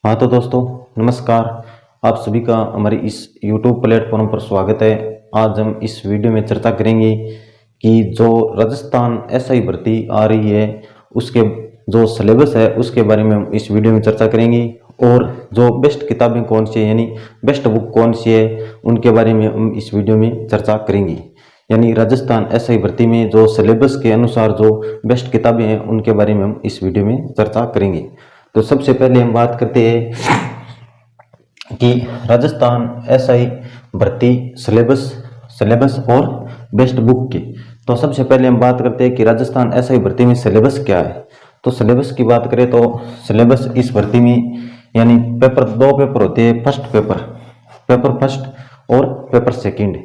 हाँ तो दोस्तों नमस्कार। आप सभी का हमारे इस YouTube प्लेटफॉर्म पर स्वागत है। आज हम इस वीडियो में चर्चा करेंगे कि जो राजस्थान एसआई भर्ती आ रही है उसके जो सिलेबस है उसके बारे में हम इस वीडियो में चर्चा करेंगे और जो बेस्ट किताबें कौन सी है यानी बेस्ट बुक कौन सी है उनके बारे में हम इस वीडियो में चर्चा करेंगे। यानी राजस्थान एसआई भर्ती में जो सिलेबस के अनुसार जो बेस्ट किताबें हैं उनके बारे में हम इस वीडियो में चर्चा करेंगे। तो सबसे पहले हम बात करते हैं कि राजस्थान एसआई भर्ती सिलेबस और बेस्ट बुक की। तो सबसे पहले हम बात करते हैं कि राजस्थान एसआई भर्ती में सिलेबस क्या है। तो सिलेबस की बात करें तो सिलेबस इस भर्ती में यानी दो पेपर होते हैं। पेपर फर्स्ट और पेपर सेकंड।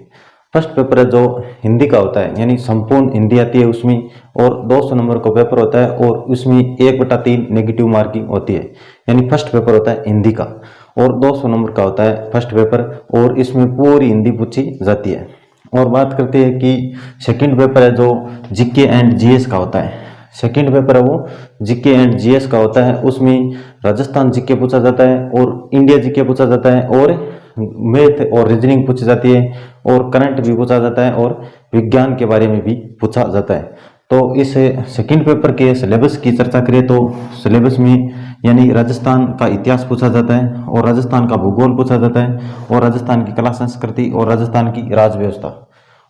फर्स्ट पेपर है जो हिंदी का होता है यानी संपूर्ण हिंदी आती है उसमें, और 200 नंबर का पेपर होता है और उसमें 1/3 नेगेटिव मार्किंग होती है। यानी फर्स्ट पेपर होता है हिंदी का और 200 नंबर का होता है फर्स्ट पेपर, और इसमें पूरी हिंदी पूछी जाती है। और बात करते हैं कि सेकंड पेपर है जो जीके एंड जीएस का होता है। सेकंड पेपर है वो जीके एंड जीएस का होता है। उसमें राजस्थान जीके पूछा जाता है और इंडिया जीके पूछा जाता है और मैथ और रीजनिंग पूछी जाती है और करंट भी पूछा जाता है और विज्ञान के बारे में भी पूछा जाता है। तो इस सेकंड पेपर के सिलेबस की चर्चा करें तो सिलेबस में यानी राजस्थान का इतिहास पूछा जाता है और राजस्थान का भूगोल पूछा जाता है और राजस्थान की कला संस्कृति और राजस्थान की राज व्यवस्था।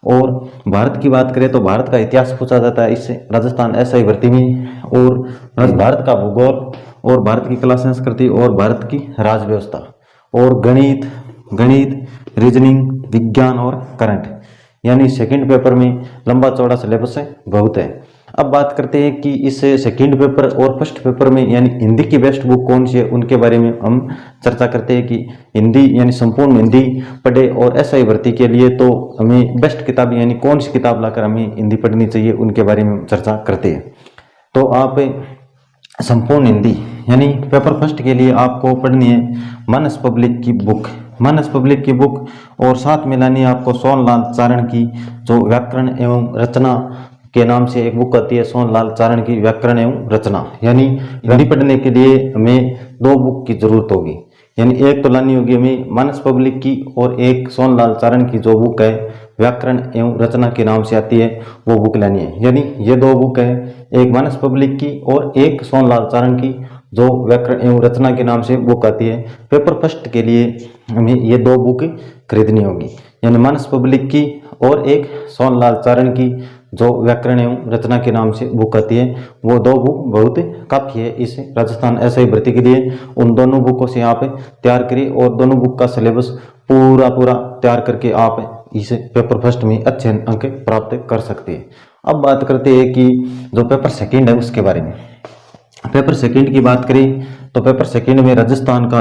और भारत की बात करें तो भारत का इतिहास पूछा जाता है इस राजस्थान एसआई भर्ती में, और भारत का भूगोल और भारत की कला संस्कृति और भारत की राज व्यवस्था और गणित रीजनिंग विज्ञान और करंट। यानी सेकंड पेपर में लंबा चौड़ा सिलेबस है, बहुत है। अब बात करते हैं कि इस सेकंड पेपर और फर्स्ट पेपर में यानी हिंदी की बेस्ट बुक कौन सी है उनके बारे में हम चर्चा करते हैं कि हिंदी यानी संपूर्ण हिंदी पढ़े और एसआई भर्ती के लिए तो हमें बेस्ट किताब यानी कौन सी किताब लाकर हमें हिंदी पढ़नी चाहिए उनके बारे में चर्चा करते हैं। तो आप संपूर्ण हिंदी यानी पेपर फर्स्ट के लिए आपको पढ़नी है मानस पब्लिक की बुक, और साथ में लानी है आपको सोनलाल चारण की जो व्याकरण एवं रचना के नाम से एक बुक आती है, सोनलाल चारण की व्याकरण एवं रचना। यानी हिंदी पढ़ने के लिए हमें 2 बुक की जरूरत होगी। यानी एक तो लानी होगी हमें मानस पब्लिक की और एक सोनलाल चारण की जो बुक है व्याकरण एवं रचना के नाम से आती है वो बुक लानी है। यानी ये 2 बुक है, एक मानस पब्लिक की और एक सोनलाल चारण की जो व्याकरण एवं रचना के नाम से बुक आती है। पेपर फर्स्ट के लिए हमें ये 2 बुक खरीदनी होगी, यानी मानस पब्लिक की और एक सोनलाल चारण की जो व्याकरण एवं रचना के नाम से बुक आती है। वो 2 बुक बहुत काफ़ी है इस राजस्थान एसआई भर्ती के लिए। उन दोनों बुकों से आप तैयार करिए और दोनों बुक का सिलेबस पूरा तैयार करके आप इस पेपर फर्स्ट में अच्छे अंक प्राप्त कर सकते हैं। अब बात करते हैं कि जो पेपर सेकंड है उसके बारे में। पेपर सेकंड की बात करें तो पेपर सेकंड में राजस्थान का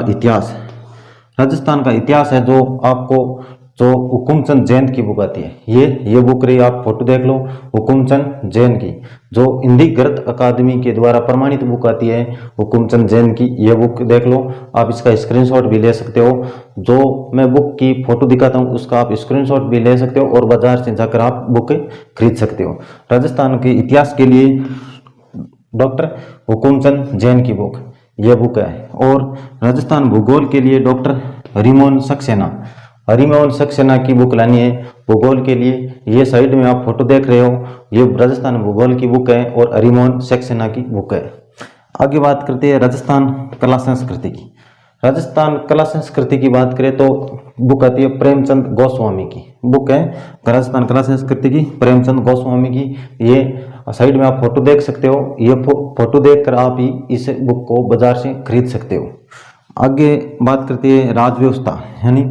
इतिहास है जो आपको जो हुकुमचंद जैन की बुक आती है। ये बुक रही, आप फोटो देख लो, हुकुमचंद जैन की जो हिंदी गणित अकादमी के द्वारा प्रमाणित बुक आती है हुकुमचंद जैन की। ये बुक देख लो, आप इसका स्क्रीनशॉट भी ले सकते हो। जो मैं बुक की फोटो दिखाता हूँ उसका आप स्क्रीनशॉट भी ले सकते हो और बाजार से जाकर आप बुक खरीद सकते हो। राजस्थान के इतिहास के लिए डॉक्टर हुकुमचंद जैन की बुक ये बुक है, और राजस्थान भूगोल के लिए डॉक्टर हरिमोहन सक्सेना की बुक लानी है भूगोल के लिए। ये साइड में आप फोटो देख रहे हो, ये राजस्थान भूगोल की बुक है और हरिमोहन सक्सेना की बुक है। आगे बात करते हैं राजस्थान कला संस्कृति की। राजस्थान कला संस्कृति की बात करें तो बुक आती है प्रेमचंद गोस्वामी की बुक है राजस्थान कला संस्कृति की, प्रेमचंद गोस्वामी की। ये साइड में आप फोटो देख सकते हो, ये फोटो देखकर आप ही इस बुक को बाजार से खरीद सकते हो। आगे बात करते हैं राज व्यवस्था, यानी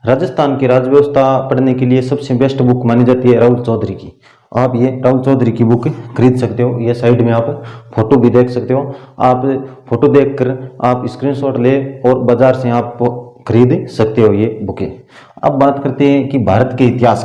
राजस्थान की राज व्यवस्था पढ़ने के लिए सबसे बेस्ट बुक मानी जाती है राहुल चौधरी की। आप ये राहुल चौधरी की बुक खरीद सकते हो। ये साइड में आप फोटो भी देख सकते हो, आप फोटो देखकर आप स्क्रीनशॉट ले और बाजार से आप खरीद सकते हो ये बुकें। अब बात करते हैं कि भारत के इतिहास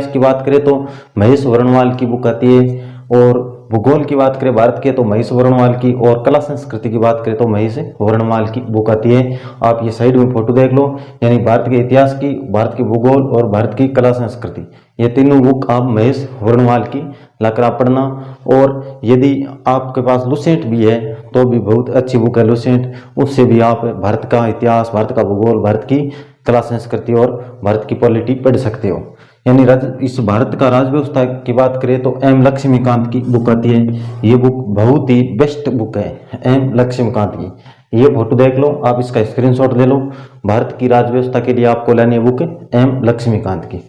की बात करें तो महेश वर्णवाल की बुक आती है, और भूगोल की बात करें भारत के तो महेश वर्णवाल की, और कला संस्कृति की बात करें तो महेश वर्णवाल की बुक आती है। आप ये साइड में फोटो देख लो, यानी भारत के इतिहास की, भारत की भूगोल और भारत की कला संस्कृति, ये तीनों बुक आप महेश वर्णवाल की लाकर आप पढ़ना। और यदि आपके पास लुसेंट भी है तो भी बहुत अच्छी बुक है लुसेंट, उससे भी आप भारत का इतिहास, भारत का भूगोल, भारत की कला संस्कृति और भारत की पॉलिटी पढ़ सकते हो। यानी इस भारत का राज व्यवस्था की बात करें तो एम लक्ष्मीकांत की बुक आती है। ये बुक बहुत ही बेस्ट बुक है एम लक्ष्मीकांत की। ये फोटो देख लो, आप इसका स्क्रीनशॉट ले लो। भारत की राज व्यवस्था के लिए आपको लेनी है बुक एम लक्ष्मीकांत की।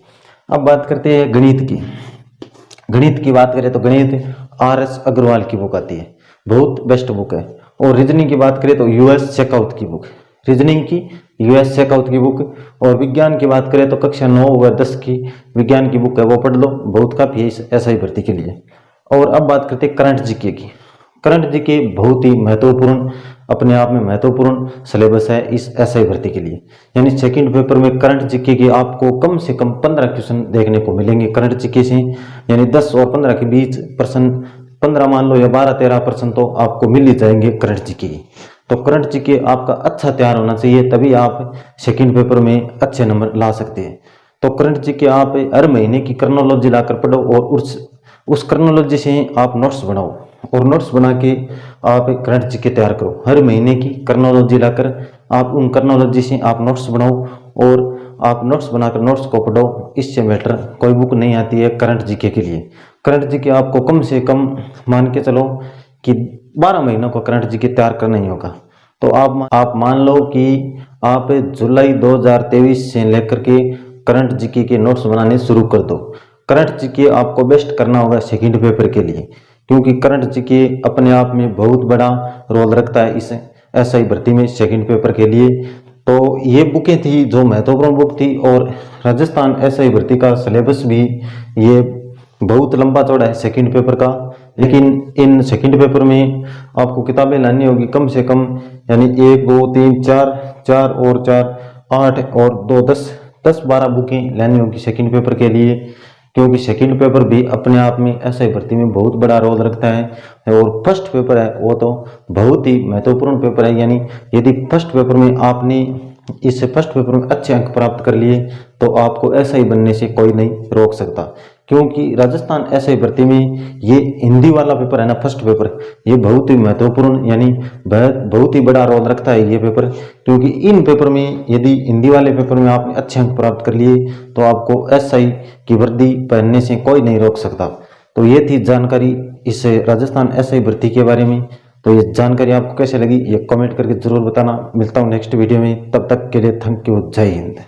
अब बात करते हैं गणित की। गणित की बात करें तो गणित आर.एस. अग्रवाल की बुक आती है, बहुत बेस्ट बुक है। और रीजनिंग की बात करें तो यूएस शेखावत की बुक, रीजनिंग की यूएस शेखावत की बुक। और विज्ञान की बात करें तो कक्षा 9 व 10 की विज्ञान की बुक है, वो पढ़ लो, बहुत काफ़ी है इस एसआई भर्ती के लिए। और अब बात करते हैं करंट जीके की। करंट जीके बहुत ही महत्वपूर्ण, अपने आप में महत्वपूर्ण सिलेबस है इस एसआई भर्ती के लिए। यानी सेकंड पेपर में करंट जीके के आपको कम से कम 15 क्वेश्चन देखने को मिलेंगे करंट जीके से। यानी 10 और 15 के बीच परसेंट, 15 मान लो या 12-13% तो आपको मिल ही जाएंगे करंट जीके की। तो करंट जीके आपका अच्छा तैयार होना चाहिए, तभी आप सेकंड पेपर में अच्छे नंबर ला सकते हैं। तो करंट जीके आप हर महीने की क्रोनोलॉजी लाकर पढ़ो और उस क्रोनोलॉजी से आप नोट्स बनाओ और नोट्स बना के आप करंट जीके तैयार करो। हर महीने की क्रोनोलॉजी लाकर आप उन क्रोनोलॉजी से आप नोट्स बनाओ और आप नोट्स बनाकर नोट्स को पढ़ो। इससे बेटर कोई बुक नहीं आती है करंट जीके के लिए। करंट जीके आपको कम से कम मान के चलो कि 12 महीनों को करंट जीके तैयार करना ही होगा। तो आप मान लो कि आप जुलाई 2023 से लेकर के करंट जीके के नोट्स बनाने शुरू कर दो। करंट जीके आपको बेस्ट करना होगा सेकंड पेपर के लिए, क्योंकि करंट जीके अपने आप में बहुत बड़ा रोल रखता है इस एसआई भर्ती में सेकंड पेपर के लिए। तो ये बुकें थी जो महत्वपूर्ण बुक थी। और राजस्थान एसआई भर्ती का सिलेबस भी ये बहुत लंबा चौड़ा है सेकंड पेपर का, लेकिन इन सेकंड पेपर में आपको किताबें लानी होगी कम से कम, यानी 1 2 3 4 4 और 4 8 और 2 10-12 बुकें लानी होगी सेकंड पेपर के लिए, क्योंकि सेकंड पेपर भी अपने आप में एसआई भर्ती में बहुत बड़ा रोल रखता है। और फर्स्ट पेपर है वो तो बहुत ही महत्वपूर्ण पेपर है। यानी यदि फर्स्ट पेपर में आपने इस फर्स्ट पेपर में अच्छे अंक प्राप्त कर लिए तो आपको एसआई बनने से कोई नहीं रोक सकता, क्योंकि राजस्थान एसआई भर्ती में ये हिंदी वाला पेपर है ना, फर्स्ट पेपर, ये बहुत ही महत्वपूर्ण यानी बहुत ही बड़ा रोल रखता है ये पेपर। क्योंकि इन पेपर में यदि हिंदी वाले पेपर में आपने अच्छे अंक प्राप्त कर लिए तो आपको एसआई की वर्दी पहनने से कोई नहीं रोक सकता। तो ये थी जानकारी इस राजस्थान एसआई भर्ती के बारे में। तो ये जानकारी आपको कैसे लगी ये कमेंट करके जरूर बताना। मिलता हूँ नेक्स्ट वीडियो में, तब तक के लिए थैंक यू, जय हिंद।